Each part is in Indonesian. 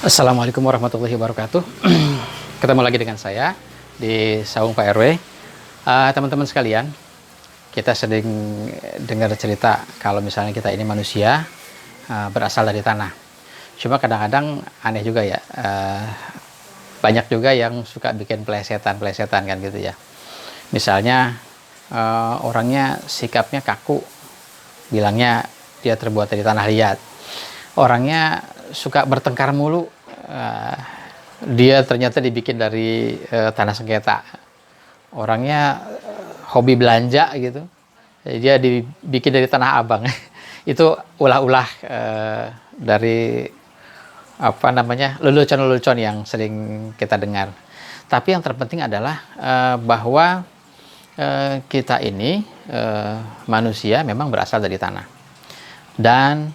Assalamualaikum warahmatullahi wabarakatuh. Ketemu lagi dengan saya di Saung Pak RW. Teman-teman sekalian, kita sering dengar cerita kalau misalnya kita ini manusia berasal dari tanah. Cuma kadang-kadang aneh juga ya, banyak juga yang suka bikin plesetan kan gitu ya. Misalnya orangnya sikapnya kaku, bilangnya dia terbuat dari tanah liat. Orangnya suka bertengkar mulu, dia ternyata dibikin dari tanah sengketa. Orangnya hobi belanja gitu, dia dibikin dari tanah abang. Itu ulah-ulah dari apa namanya, lelucon-lelucon yang sering kita dengar. Tapi yang terpenting adalah bahwa kita ini manusia memang berasal dari tanah. Dan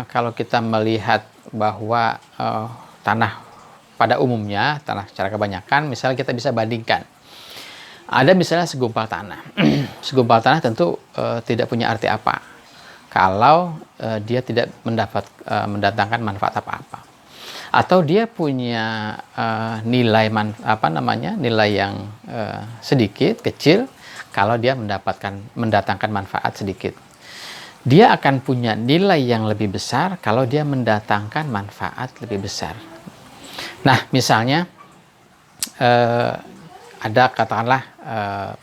kalau kita melihat bahwa tanah pada umumnya, tanah secara kebanyakan, misalnya kita bisa bandingkan. Ada misalnya segumpal tanah. Segumpal tanah tentu tidak punya arti apa kalau dia tidak mendatangkan manfaat apa-apa. Atau dia punya nilai nilai yang sedikit, kecil, kalau dia mendatangkan manfaat sedikit. Dia akan punya nilai yang lebih besar kalau dia mendatangkan manfaat lebih besar. Nah, misalnya ada katakanlah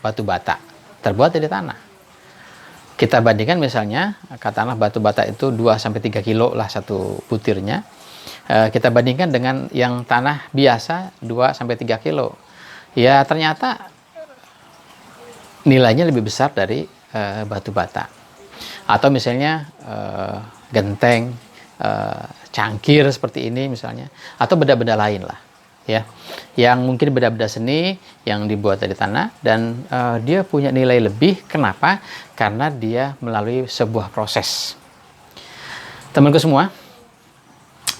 batu bata terbuat dari tanah. Kita bandingkan misalnya katakanlah batu bata itu 2-3 kilo lah satu butirnya. Kita bandingkan dengan yang tanah biasa 2-3 kilo. Ya ternyata nilainya lebih besar dari batu bata. Atau misalnya genteng, cangkir seperti ini misalnya, atau benda-benda lain lah ya, yang mungkin benda-benda seni yang dibuat dari tanah dan dia punya nilai lebih. Kenapa? Karena dia melalui sebuah proses. Temanku semua,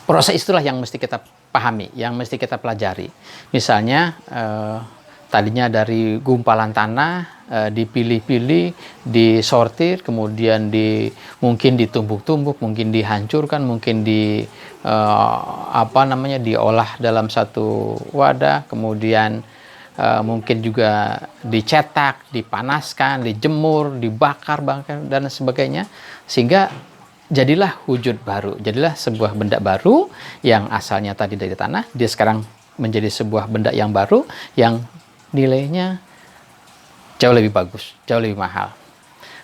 proses itulah yang mesti kita pahami, yang mesti kita pelajari. Misalnya tadinya dari gumpalan tanah, dipilih-pilih, disortir, kemudian mungkin ditumbuk-tumbuk, mungkin dihancurkan, mungkin diolah dalam satu wadah, kemudian mungkin juga dicetak, dipanaskan, dijemur, dibakar, dan sebagainya, sehingga jadilah wujud baru, jadilah sebuah benda baru yang asalnya tadi dari tanah, dia sekarang menjadi sebuah benda yang baru yang nilainya jauh lebih bagus, jauh lebih mahal.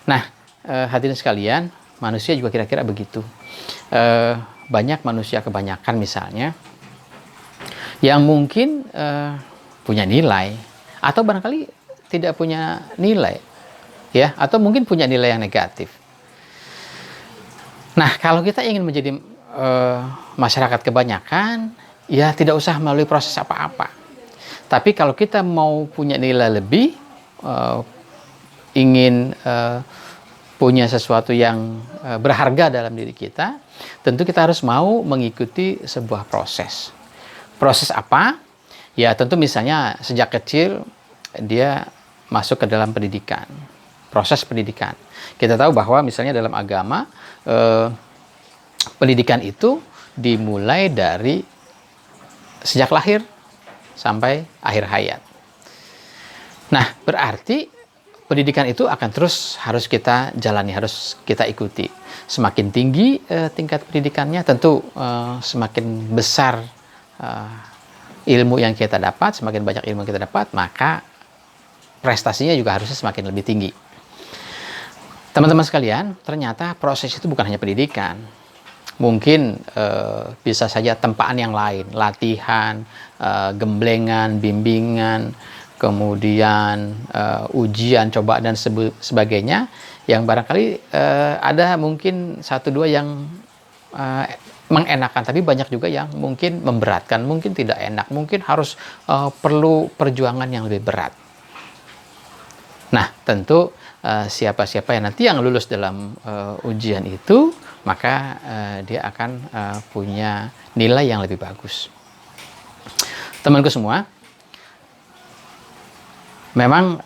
Nah, hadirin sekalian, manusia juga kira-kira begitu. Banyak manusia kebanyakan misalnya yang mungkin punya nilai atau barangkali tidak punya nilai, ya, atau mungkin punya nilai yang negatif. Nah, kalau kita ingin menjadi masyarakat kebanyakan, ya tidak usah melalui proses apa-apa. Tapi kalau kita mau punya nilai lebih, ingin punya sesuatu yang berharga dalam diri kita, tentu kita harus mau mengikuti sebuah proses. Proses apa? Ya tentu misalnya sejak kecil dia masuk ke dalam pendidikan, proses pendidikan. Kita tahu bahwa misalnya dalam agama pendidikan itu dimulai dari sejak lahir sampai akhir hayat. Nah, berarti pendidikan itu akan terus harus kita jalani, harus kita ikuti. Semakin tinggi tingkat pendidikannya, tentu semakin besar ilmu yang kita dapat, semakin banyak ilmu yang kita dapat, maka prestasinya juga harusnya semakin lebih tinggi. Teman-teman sekalian, ternyata proses itu bukan hanya pendidikan. Mungkin bisa saja tempaan yang lain, latihan, gemblengan, bimbingan, kemudian ujian, cobaan dan sebagainya, yang barangkali ada mungkin 1-2 yang mengenakan, tapi banyak juga yang mungkin memberatkan, mungkin tidak enak, mungkin harus perlu perjuangan yang lebih berat. Nah, tentu siapa-siapa yang nanti yang lulus dalam ujian itu, maka dia akan punya nilai yang lebih bagus. Temanku semua, memang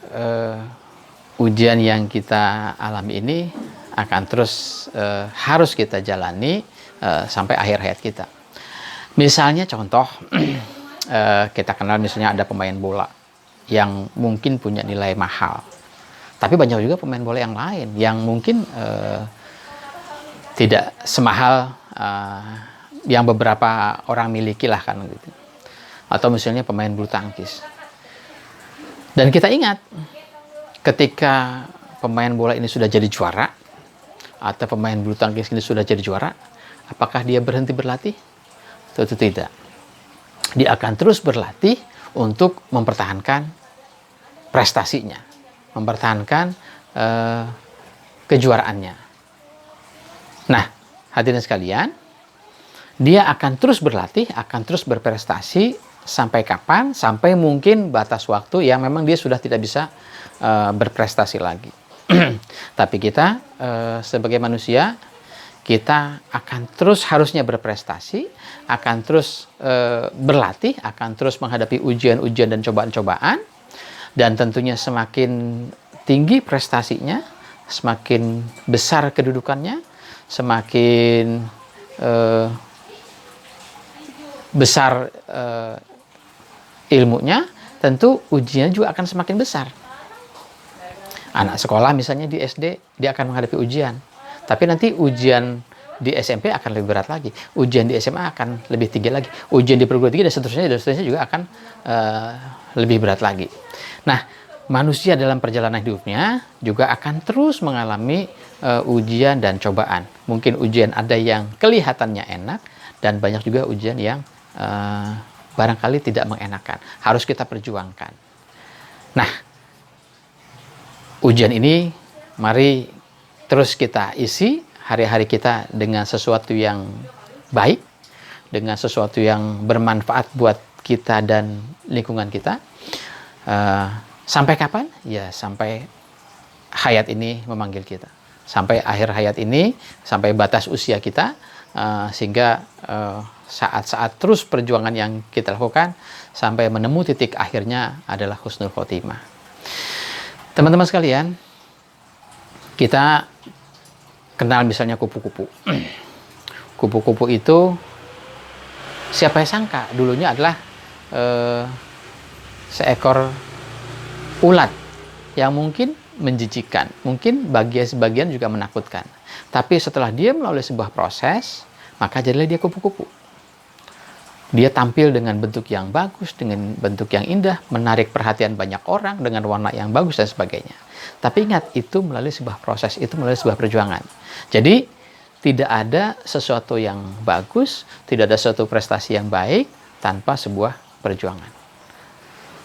ujian yang kita alami ini akan terus harus kita jalani sampai akhir hayat kita. Misalnya contoh, kita kenal misalnya ada pemain bola yang mungkin punya nilai mahal. Tapi banyak juga pemain bola yang lain yang mungkin tidak semahal yang beberapa orang miliki lah kan gitu. Atau misalnya pemain bulu tangkis. Dan kita ingat ketika pemain bola ini sudah jadi juara atau pemain bulu tangkis ini sudah jadi juara, apakah dia berhenti berlatih? Tentu tidak. Dia akan terus berlatih untuk mempertahankan prestasinya, mempertahankan kejuaraannya. Nah, hadirin sekalian, dia akan terus berlatih, akan terus berprestasi sampai kapan? Sampai mungkin batas waktu yang memang dia sudah tidak bisa berprestasi lagi. Tapi kita sebagai manusia, kita akan terus harusnya berprestasi, akan terus berlatih, akan terus menghadapi ujian-ujian dan cobaan-cobaan, dan tentunya semakin tinggi prestasinya, semakin besar kedudukannya, semakin besar ilmunya, tentu ujiannya juga akan semakin besar. Anak sekolah misalnya di SD, dia akan menghadapi ujian. Tapi nanti ujian di SMP akan lebih berat lagi. Ujian di SMA akan lebih tinggi lagi. Ujian di perguruan tinggi dan seterusnya juga akan lebih berat lagi. Nah, manusia dalam perjalanan hidupnya juga akan terus mengalami ujian dan cobaan. Mungkin ujian ada yang kelihatannya enak, dan banyak juga ujian yang barangkali tidak mengenakan. Harus kita perjuangkan. Nah, ujian ini mari terus kita isi hari-hari kita dengan sesuatu yang baik, dengan sesuatu yang bermanfaat buat kita dan lingkungan kita. Sampai kapan? Ya, sampai hayat ini memanggil kita. Sampai akhir hayat ini, sampai batas usia kita, sehingga saat-saat terus perjuangan yang kita lakukan, sampai menemu titik akhirnya adalah husnul khotimah. Teman-teman sekalian, kita kenal misalnya kupu-kupu. Kupu-kupu itu, siapa yang sangka dulunya adalah seekor ulat yang mungkin menjijikan, mungkin sebagian juga menakutkan. Tapi setelah dia melalui sebuah proses, maka jadilah dia kupu-kupu. Dia tampil dengan bentuk yang bagus, dengan bentuk yang indah, menarik perhatian banyak orang dengan warna yang bagus dan sebagainya. Tapi ingat, itu melalui sebuah proses, itu melalui sebuah perjuangan. Jadi, tidak ada sesuatu yang bagus, tidak ada suatu prestasi yang baik tanpa sebuah perjuangan.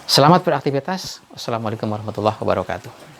Selamat beraktivitas. Wassalamualaikum warahmatullahi wabarakatuh.